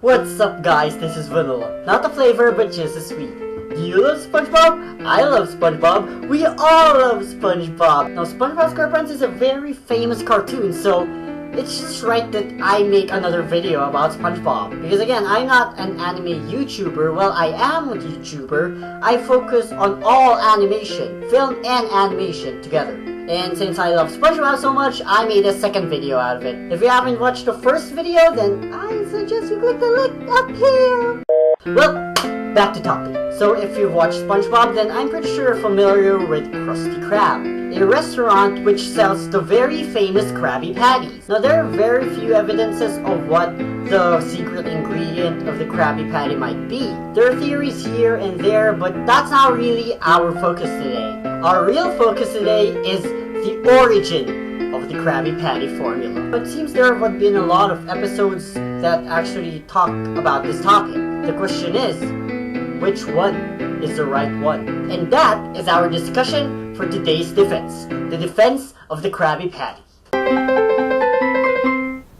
What's up guys, this is Vanilla. Not the flavor, but just the sweet. Do you love SpongeBob? I love SpongeBob. We all love SpongeBob. Now SpongeBob SquarePants is a very famous cartoon, so it's just right that I make another video about SpongeBob. Because again, I'm not an anime YouTuber. Well, I am a YouTuber. I focus on all animation, film and animation together. And since I love SpongeBob so much, I made a second video out of it. If you haven't watched the first video, then I suggest you click the link up here. Well, back to topic. So if you've watched SpongeBob, then I'm pretty sure you're familiar with Krusty Krab, a restaurant which sells the very famous Krabby Patties. Now there are very few evidences of what the secret ingredient of the Krabby Patty might be. There are theories here and there, but that's not really our focus today. Our real focus today is the origin of the Krabby Patty formula. But it seems there have been a lot of episodes that actually talk about this topic. The question is, which one is the right one? And that is our discussion for today's defense. The defense of the Krabby Patty.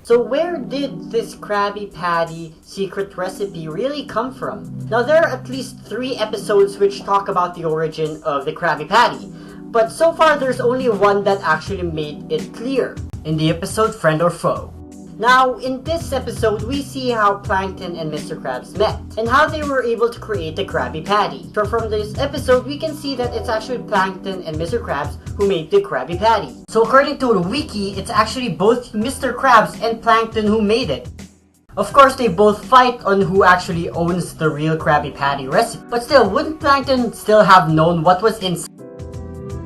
So where did this Krabby Patty secret recipe really come from? Now there are at least 3 episodes which talk about the origin of the Krabby Patty, but so far there's only one that actually made it clear, in the episode Friend or Foe. Now, in this episode, we see how Plankton and Mr. Krabs met, and how they were able to create the Krabby Patty. So from this episode, we can see that it's actually Plankton and Mr. Krabs who made the Krabby Patty. So according to the wiki, it's actually both Mr. Krabs and Plankton who made it. Of course, they both fight on who actually owns the real Krabby Patty recipe. But still, wouldn't Plankton still have known what was inside?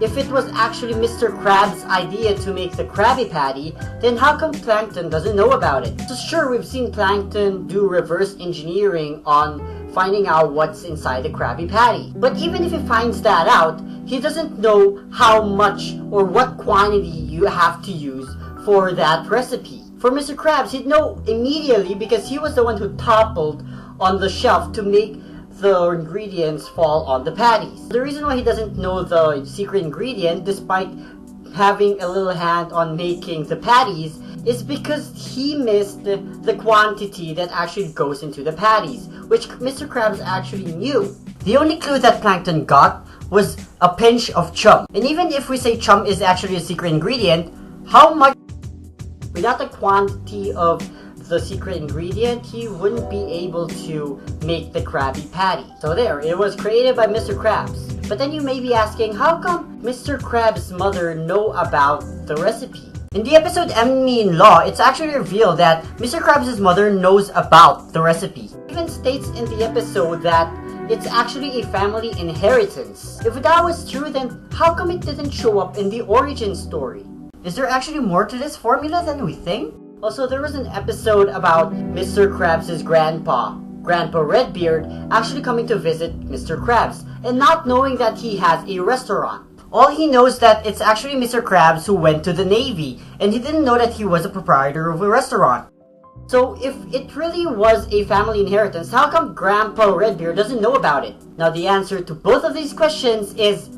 If it was actually Mr. Krabs' idea to make the Krabby Patty, then how come Plankton doesn't know about it? So sure, we've seen Plankton do reverse engineering on finding out what's inside the Krabby Patty. But even if he finds that out, he doesn't know how much or what quantity you have to use for that recipe. For Mr. Krabs, he'd know immediately because he was the one who toppled on the shelf to make the ingredients fall on the patties. The reason why he doesn't know the secret ingredient, despite having a little hand on making the patties, is because he missed the quantity that actually goes into the patties, which Mr. Krabs actually knew. The only clue that Plankton got was a pinch of chum. And even if we say chum is actually a secret ingredient, how much? Without the quantity of the secret ingredient, he wouldn't be able to make the Krabby Patty. So there, it was created by Mr. Krabs. But then you may be asking, how come Mr. Krabs' mother know about the recipe? In the episode Enemy-in-Law, it's actually revealed that Mr. Krabs' mother knows about the recipe. It even states in the episode that it's actually a family inheritance. If that was true, then how come it didn't show up in the origin story? Is there actually more to this formula than we think? Also, there was an episode about Mr. Krabs' Grandpa Redbeard, actually coming to visit Mr. Krabs and not knowing that he has a restaurant. All he knows that it's actually Mr. Krabs who went to the Navy, and he didn't know that he was a proprietor of a restaurant. So if it really was a family inheritance, how come Grandpa Redbeard doesn't know about it? Now the answer to both of these questions is,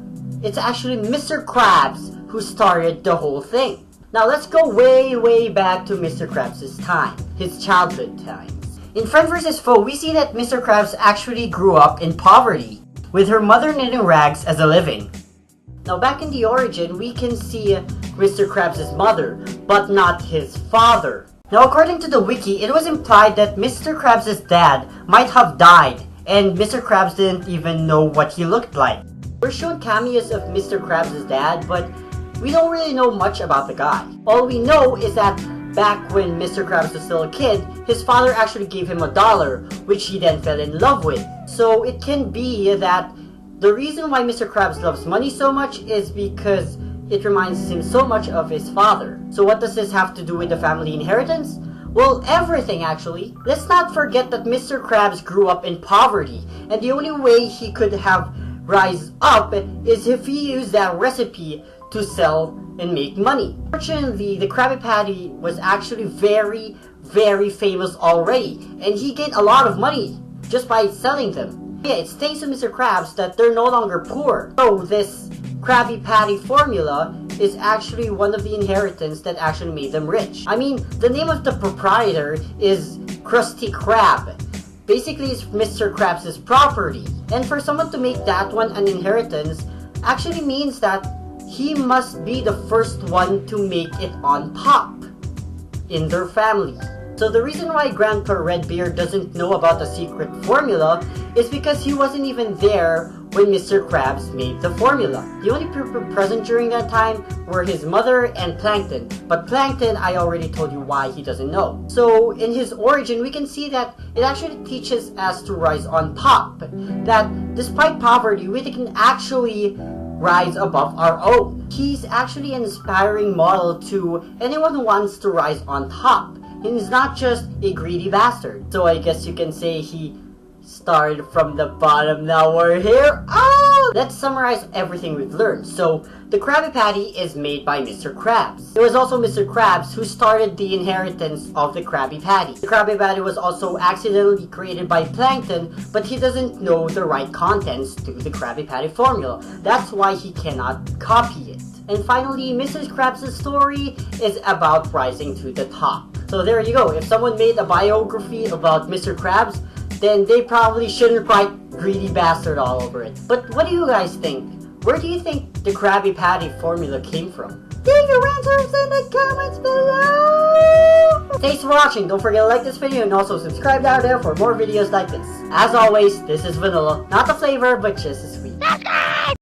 it's actually Mr. Krabs who started the whole thing. Now let's go way back to Mr. Krabs' time, his childhood times. In Friend vs. Foe, we see that Mr. Krabs actually grew up in poverty, with her mother knitting rags as a living. Now back in the origin, we can see Mr. Krabs' mother, but not his father. Now according to the wiki, it was implied that Mr. Krabs' dad might have died, and Mr. Krabs didn't even know what he looked like. We're shown cameos of Mr. Krabs' dad, but we don't really know much about the guy. All we know is that back when Mr. Krabs was still a kid, his father actually gave him $1, which he then fell in love with. So it can be that the reason why Mr. Krabs loves money so much is because it reminds him so much of his father. So what does this have to do with the family inheritance? Well, everything actually. Let's not forget that Mr. Krabs grew up in poverty, and the only way he could have rise up is if he used that recipe to sell and make money. Fortunately, the Krabby Patty was actually very famous already, and he gained a lot of money just by selling them. Yeah, it's thanks to Mr. Krabs that they're no longer poor. So this Krabby Patty formula is actually one of the inheritance that actually made them rich. I mean, the name of the proprietor is Krusty Krab. Basically, it's Mr. Krabs' property. And for someone to make that one an inheritance actually means that he must be the first one to make it on top in their family. So the reason why Grandpa Redbeard doesn't know about the secret formula is because he wasn't even there when Mr. Krabs made the formula. The only people present during that time were his mother and Plankton. But Plankton, I already told you why he doesn't know. So in his origin, we can see that it actually teaches us to rise on top. That despite poverty, we can actually rise above our own. He's actually an inspiring model to anyone who wants to rise on top. He's not just a greedy bastard. So I guess you can say he started from the bottom, now we're here. Oh! Let's summarize everything we've learned. So, the Krabby Patty is made by Mr. Krabs. It was also Mr. Krabs who started the inheritance of the Krabby Patty. The Krabby Patty was also accidentally created by Plankton, but he doesn't know the right contents to the Krabby Patty formula. That's why he cannot copy it. And finally, Mrs. Krabs' story is about rising to the top. So there you go. If someone made a biography about Mr. Krabs, then they probably shouldn't write greedy bastard all over it. But what do you guys think? Where do you think the Krabby Patty formula came from? Leave your answers in the comments below! Thanks for watching. Don't forget to like this video and also subscribe down there for more videos like this. As always, this is vanilla. Not the flavor, but just